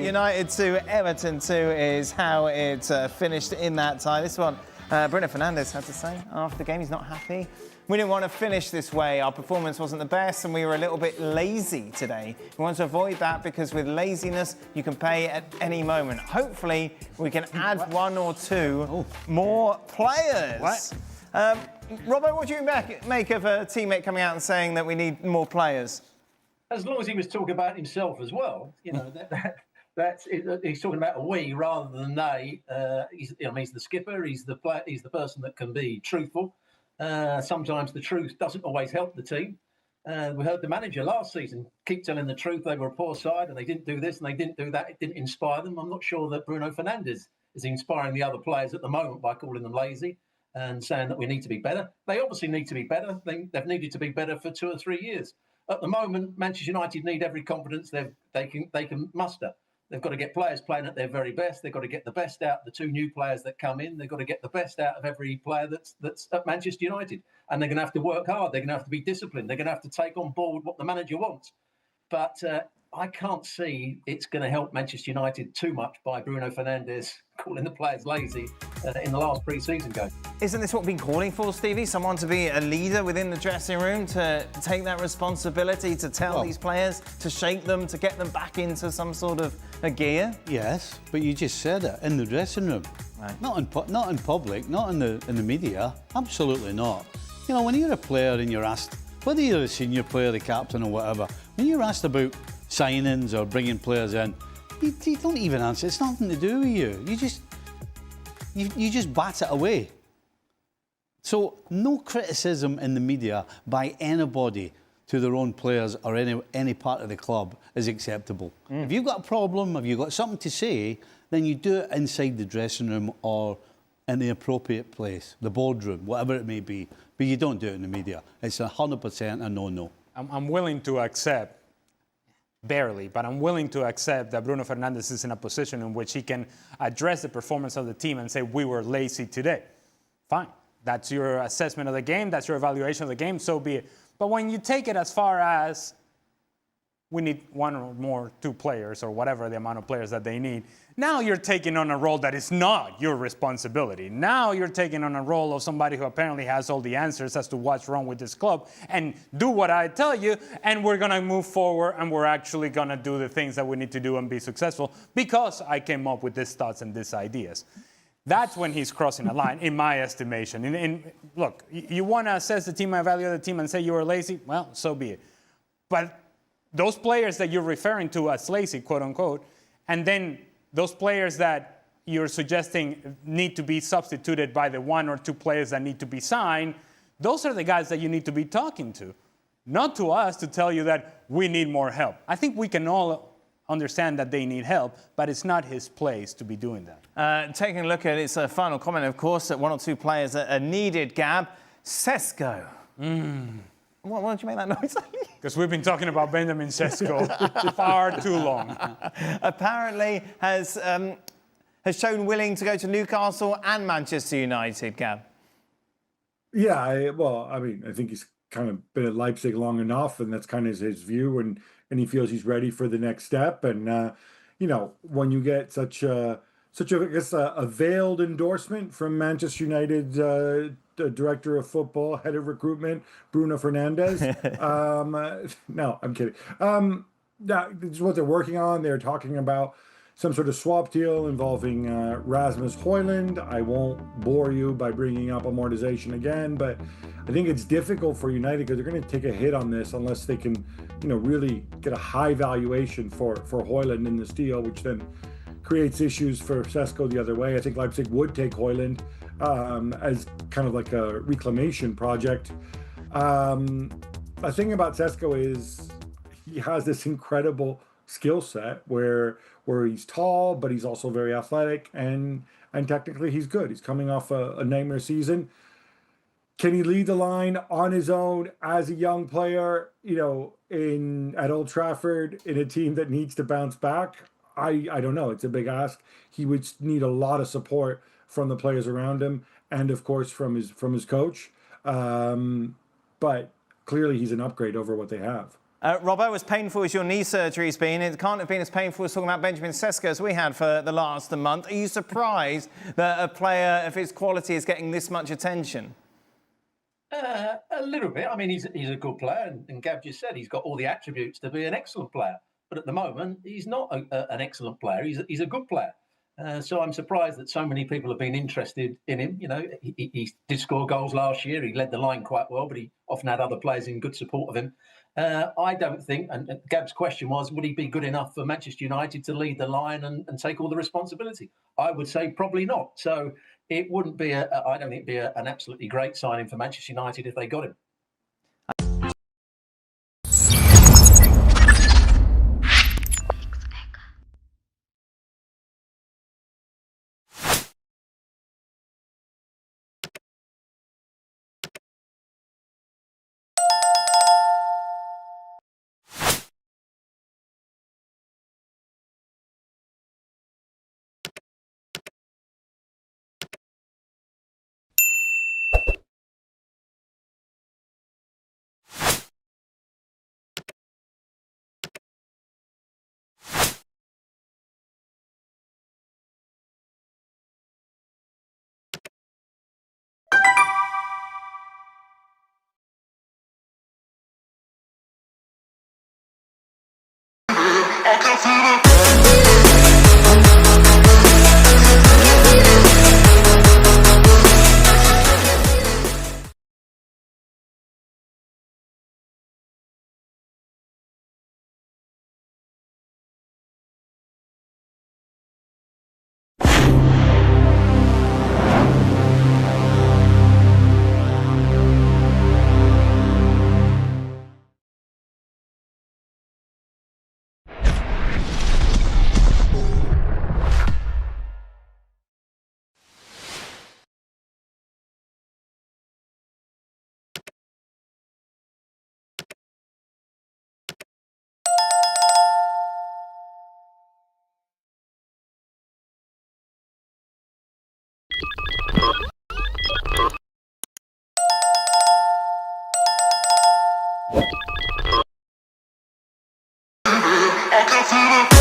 United 2, Everton 2 is how it finished in that tie. This one, Bruno Fernandes had to say after the game he's not happy. We didn't want to finish this way. Our performance wasn't the best and we were a little bit lazy today. We want to avoid that because with laziness, you can pay at any moment. Hopefully, we can add one or two more players. What? Robert, what do you make of a teammate coming out and saying that we need more players? As long as he was talking about himself as well, you know, he's talking about a we rather than they. He's the skipper. He's the player. He's the person that can be truthful. Sometimes the truth doesn't always help the team. We heard the manager last season keep telling the truth. They were a poor side and they didn't do this and they didn't do that. It didn't inspire them. I'm not sure that Bruno Fernandes is inspiring the other players at the moment by calling them lazy and saying that we need to be better. They obviously need to be better. They've needed to be better for 2 or 3 years. At the moment, Manchester United need every confidence they can muster. They've got to get players playing at their very best. They've got to get the best out of the 2 new players that come in. They've got to get the best out of every player that's at Manchester United. And they're going to have to work hard. They're going to have to be disciplined. They're going to have to take on board what the manager wants. But I can't see it's going to help Manchester United too much by Bruno Fernandes calling the players lazy in the last pre-season game. Isn't this what we've been calling for, Stevie? Someone to be a leader within the dressing room, to take that responsibility, to tell these players, to shape them, to get them back into some sort of a gear? Yes, but you just said it, in the dressing room. Right. Not in public, not in the media. Absolutely not. You know, when you're a player and you're asked, whether you're a senior player, the captain or whatever, when you're asked about signings or bringing players in, you don't even answer. It's nothing to do with you. You just bat it away. So no criticism in the media by anybody to their own players or any part of the club is acceptable. If you've got a problem, if you've got something to say, then you do it inside the dressing room or in the appropriate place, the boardroom, whatever it may be. But you don't do it in the media. It's 100% a no-no. I'm willing to accept, barely, but I'm willing to accept that Bruno Fernandes is in a position in which he can address the performance of the team and say, we were lazy today. Fine. That's your assessment of the game. That's your evaluation of the game. So be it. But when you take it as far as we need 1 or more 2 players or whatever the amount of players that they need, now you're taking on a role that is not your responsibility. Now you're taking on a role of somebody who apparently has all the answers as to what's wrong with this club and do what I tell you, and we're going to move forward and we're actually going to do the things that we need to do and be successful because I came up with these thoughts and these ideas. That's when he's crossing a line, in my estimation. Look, you want to assess the team, evaluate the team and say you were lazy? Well, so be it. But those players that you're referring to as lazy, quote unquote, and then those players that you're suggesting need to be substituted by the 1 or 2 players that need to be signed, those are the guys that you need to be talking to, not to us to tell you that we need more help. I think we can all understand that they need help, but it's not his place to be doing that. Taking a look at its final comment, of course, that 1 or 2 players are needed, Gab. Sesko. Why did you make that noise? Because we've been talking about Benjamin Sesko far too long. Apparently has shown willing to go to Newcastle and Manchester United, Gab. Yeah, I think he's kind of been at Leipzig long enough, and that's kind of his view, and he feels he's ready for the next step. And when you get such a veiled endorsement from Manchester United. Director of football, head of recruitment, Bruno Fernandes. No, I'm kidding. This is what they're working on. They're talking about some sort of swap deal involving Rasmus Højlund. I won't bore you by bringing up amortization again, but I think it's difficult for United because they're going to take a hit on this unless they can, really get a high valuation for Højlund in this deal, which then creates issues for Sesko the other way. I think Leipzig would take Højlund as kind of like a reclamation project. The thing about Sesko is he has this incredible skill set where he's tall, but he's also very athletic, and technically he's good. He's coming off a nightmare season. Can he lead the line on his own as a young player, at Old Trafford in a team that needs to bounce back? I don't know. It's a big ask. He would need a lot of support from the players around him, and of course from his coach. But clearly he's an upgrade over what they have. Robbo, as painful as your knee surgery's been, it can't have been as painful as talking about Benjamin Sesko as we had for the last month. Are you surprised that a player of his quality is getting this much attention? A little bit. I mean, he's a good player, and Gav just said he's got all the attributes to be an excellent player. But at the moment, he's not an excellent player. He's a good player. So I'm surprised that so many people have been interested in him. You know, he did score goals last year. He led the line quite well, but he often had other players in good support of him. I don't think, and Gab's question was, would he be good enough for Manchester United to lead the line and take all the responsibility? I would say probably not. So it wouldn't be, I don't think it'd be an absolutely great signing for Manchester United if they got him. I can feel it.